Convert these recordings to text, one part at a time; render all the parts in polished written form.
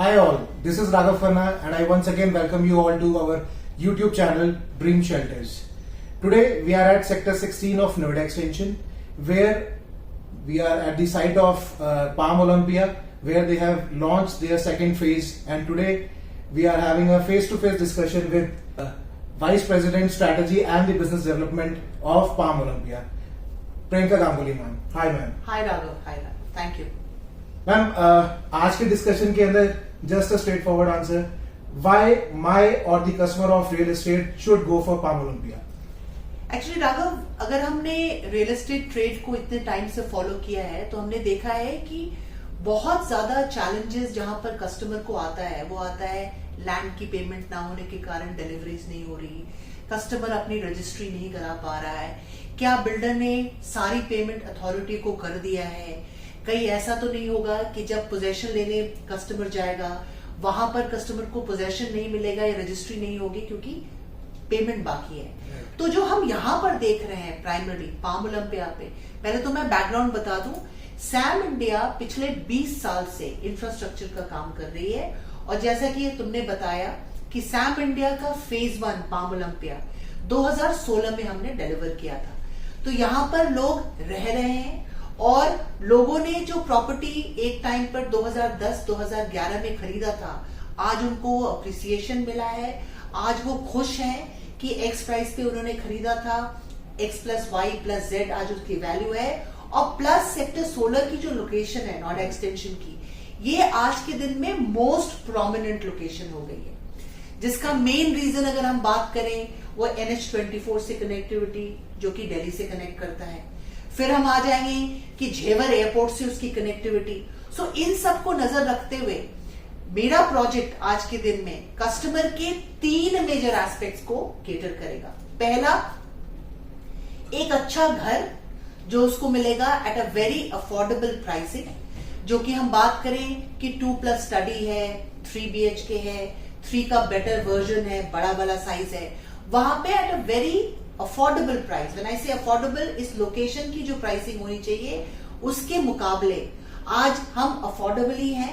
Hi all, this is Raghav Khanna and I once again welcome you all to our YouTube channel Dream Shelters. Today we are at Sector 16 of Noida Extension where we are at the site of Palm Olympia where they have launched their second phase, and today we are having a face-to-face discussion with Vice President Strategy and the Business Development of Palm Olympia, Priyanka Ganguly ma'am. Hi ma'am. Hi Raghav. Hi Raghav. Thank you. Ma'am आज के discussion के अंदर just a straightforward answer, why my और the customer of real estate should go for Palm Olympia? Actually Raghav, अगर हमने real estate trade को इतने time से फॉलो किया है तो हमने देखा है कि बहुत ज्यादा चैलेंजेस जहां पर कस्टमर को आता है वो आता है लैंड की पेमेंट ना होने के कारण डिलीवरीज नहीं हो रही, कस्टमर अपनी रजिस्ट्री नहीं करा पा रहा है, क्या बिल्डर ने सारी पेमेंट अथॉरिटी को कर दिया है, कहीं ऐसा तो नहीं होगा कि जब पोजेशन लेने कस्टमर जाएगा वहां पर कस्टमर को पोजेशन नहीं मिलेगा या रजिस्ट्री नहीं होगी क्योंकि पेमेंट बाकी है। तो जो हम यहां पर देख रहे हैं प्राइमरी पाम ओलंपिया पे, पहले तो मैं बैकग्राउंड बता दूं, सैम इंडिया पिछले 20 साल से इंफ्रास्ट्रक्चर का काम कर रही है और जैसा कि तुमने बताया कि सैम इंडिया का फेज 1 पाम ओलंपिया 2016 में हमने डिलीवर किया था। तो यहां पर लोग रह रहे हैं और लोगों ने जो प्रॉपर्टी एक टाइम पर 2010-2011 में खरीदा था, आज उनको अप्रिसिएशन मिला है, आज वो खुश हैं कि एक्स प्राइस पे उन्होंने खरीदा था, X plus Y plus Z आज उसकी वैल्यू है, और प्लस सेक्टर 16 की जो लोकेशन है नोएडा एक्सटेंशन की, ये आज के दिन में मोस्ट प्रोमिनेंट लोकेशन हो गई है, जिसका मेन रीजन अगर हम बात करें वो NH24 से कनेक्टिविटी जो कि दिल्ली से कनेक्ट करता है, फिर हम आ जाएंगे कि झेवर एयरपोर्ट से उसकी कनेक्टिविटी। सो इन सब को नजर रखते हुए मेरा प्रोजेक्ट आज के दिन में कस्टमर के 3 मेजर एस्पेक्ट्स को केटर करेगा। पहला, एक अच्छा घर जो उसको मिलेगा at a very affordable pricing, जो कि हम बात करें कि 2+ स्टडी है, 3 BHK है, 3 का बेटर वर्जन है, बड़ा वाला साइज है, वहां पे at a very affordable price. When I से अफोर्डेबल, इस लोकेशन की जो प्राइसिंग होनी चाहिए उसके मुकाबले आज हम अफोर्डेबल ही हैं,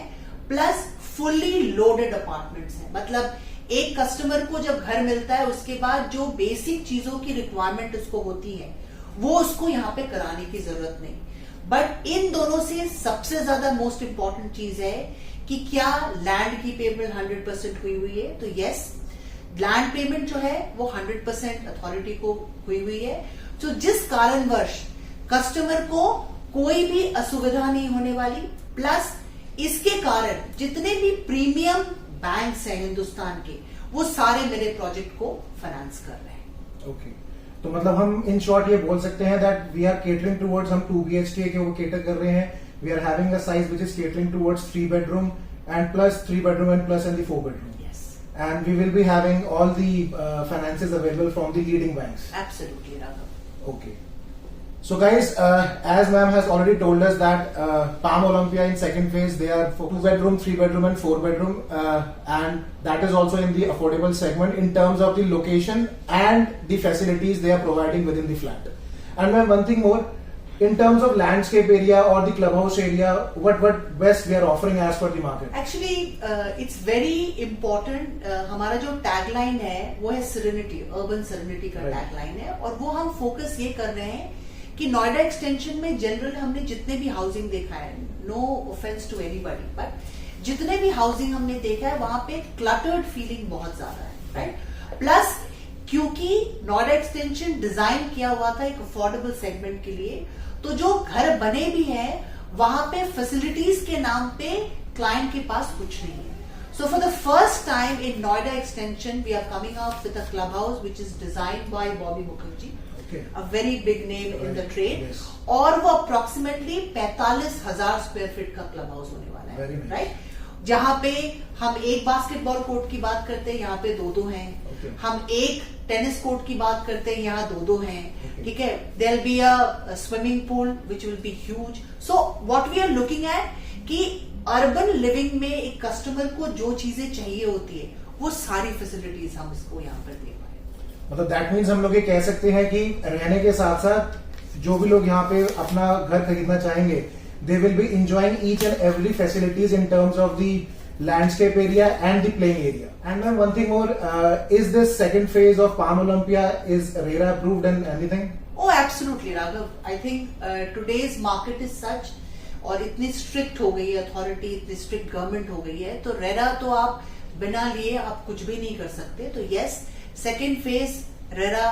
प्लस फुल्ली लोडेड अपार्टमेंट्स हैं। मतलब एक कस्टमर को जब घर मिलता है उसके बाद जो बेसिक चीजों की रिक्वायरमेंट उसको होती है वो उसको यहाँ पे कराने की जरूरत नहीं। बट इन दोनों से सबसे ज्यादा मोस्ट इंपॉर्टेंट चीज है कि क्या लैंड की पेमेंट 100% हुई है। तो यस, लैंड पेमेंट जो है वो 100% अथॉरिटी को हुई है। तो जिस कारणवश कस्टमर को कोई भी असुविधा नहीं होने वाली, प्लस इसके कारण जितने भी प्रीमियम बैंक्स हैं हिंदुस्तान के वो सारे मेरे प्रोजेक्ट को फाइनेंस कर रहे हैं। ओके, तो मतलब हम इन शॉर्ट ये बोल सकते हैं that we are catering towards, हम 2 BHK के वो केटर कर रहे हैं, we are having a size which is catering towards 3 bedroom and plus 3 bedroom and plus and the 4 bedroom. And we will be having all the finances available from the leading banks. Absolutely, Raghav. Okay. So guys, as ma'am has already told us that Palm Olympia in second phase, they are 2 bedroom, 3 bedroom and 4 bedroom, and that is also in the affordable segment in terms of the location and the facilities they are providing within the flat. And ma'am, one thing more, in terms of landscape area or the clubhouse area, what best we are offering as per the market? Actually, it's very important. हमारा जो tagline है वो है serenity, urban serenity का tagline है, और वो हम फोकस ये कर रहे हैं कि नोएडा एक्सटेंशन में जनरल हमने जितने भी हाउसिंग देखा है, no offence to anybody, but जितने भी हाउसिंग हमने देखा है वहां पे क्लटर्ड फीलिंग बहुत ज्यादा है, राइट। प्लस क्योंकि नोएडा एक्सटेंशन डिजाइन किया हुआ था एक अफोर्डेबल सेगमेंट के लिए, तो जो घर बने भी हैं वहां पे फैसिलिटीज के नाम पे क्लाइंट के पास कुछ नहीं है। So for the first time in Noida extension we are coming out with a club house which is designed by Bobby Mukherjee, a very big name in the trade, और वो अप्रोक्सीमेटली 45,000 स्क्वायर फीट का club house होने वाला है, right. जहां पे हम एक बास्केटबॉल कोर्ट की बात करते हैं, यहाँ पे 2 हैं, हम एक टेनिस कोर्ट की बात करते हैं, यहाँ 2 हैं, ठीक है। There will be a swimming pool which will be huge. So what we are looking at कि अर्बन लिविंग में एक कस्टमर को जो चीजें चाहिए होती है वो सारी फैसिलिटीज हम इसको यहाँ पर दे पाए। मतलब दैट मीन्स हम लोग ये कह सकते हैं कि रहने के साथ साथ जो भी लोग यहाँ पे अपना घर खरीदना चाहेंगे, they will be enjoying each and every facilities in terms of the landscape area and the playing area. And then one thing more, is this second phase of Palm Olympia is RERA approved and anything? Oh, absolutely, Raghav. I think today's market is such, और इतनी strict हो गई है authority, इतनी strict government हो गई है, तो रेरा तो आप बिना लिए आप कुछ भी नहीं कर सकते. तो yes, second phase RERA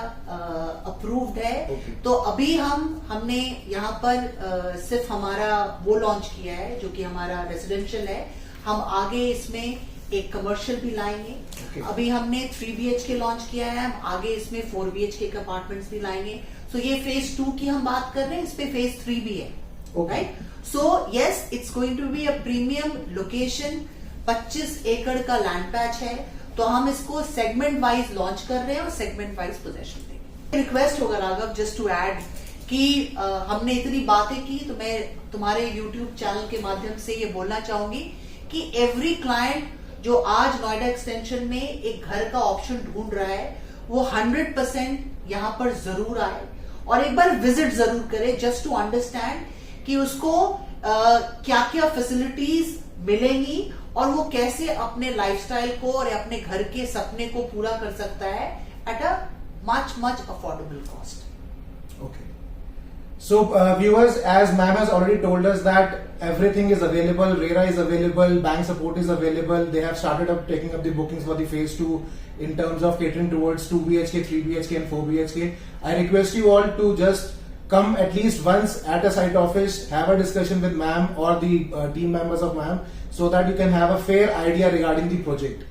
approved है. Okay. तो अभी हमने यहाँ पर सिर्फ हमारा वो लॉन्च किया है जो कि हमारा रेजिडेंशियल है. हम आगे इसमें एक कमर्शियल भी लाएंगे. Okay. अभी हमने 3 BHK लॉन्च किया है, हम आगे इसमें 4 BHK के अपार्टमेंट्स भी लाएंगे. सो ये फेज 2 की हम बात कर रहे हैं, इस पे फेज 3 भी है. Right. So yes, it's going to be a premium location. 25 एकड़ का लैंड पैच है, तो हम इसको सेगमेंट वाइज लॉन्च कर रहे हैं और सेगमेंट वाइज पोजेशन देंगे. रिक्वेस्ट होगा राघव, जस्ट टू ऐड कि हमने इतनी बातें की, तो मैं तुम्हारे यूट्यूब चैनल के माध्यम से ये बोलना चाहूंगी कि एवरी क्लाइंट जो आज नोएडा एक्सटेंशन में एक घर का ऑप्शन ढूंढ रहा है, वो 100% यहां पर जरूर आए और एक बार विजिट जरूर करे, जस्ट टू अंडरस्टैंड कि उसको क्या क्या फैसिलिटीज मिलेंगी और वो कैसे अपने लाइफस्टाइल को और अपने घर के सपने को पूरा कर सकता है at a much affordable cost. Okay. So, viewers, as ma'am has already told us that everything is available, RERA is available, bank support is available. They have started up taking up the bookings for the phase 2 in terms of catering towards 2 BHK, 3 BHK and 4 BHK. I request you all to just come at least once at a site office, have a discussion with ma'am or the team members of ma'am, so that you can have a fair idea regarding the project.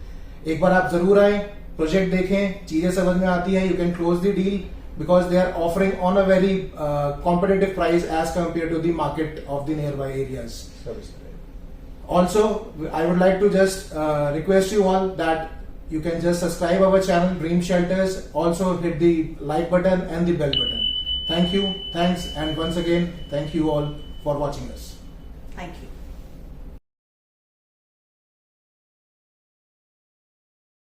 एक बार आप जरूर आए, project देखें, चीजें समझ में आती हैं, you can close the deal because they are offering on a very competitive price as compared to the market of the nearby areas. Also, I would like to just request you all that you can just subscribe our channel Dream Shelters. Also hit the like button and the bell button. Thank you, thanks, and once again, thank you all for watching us. Thank you.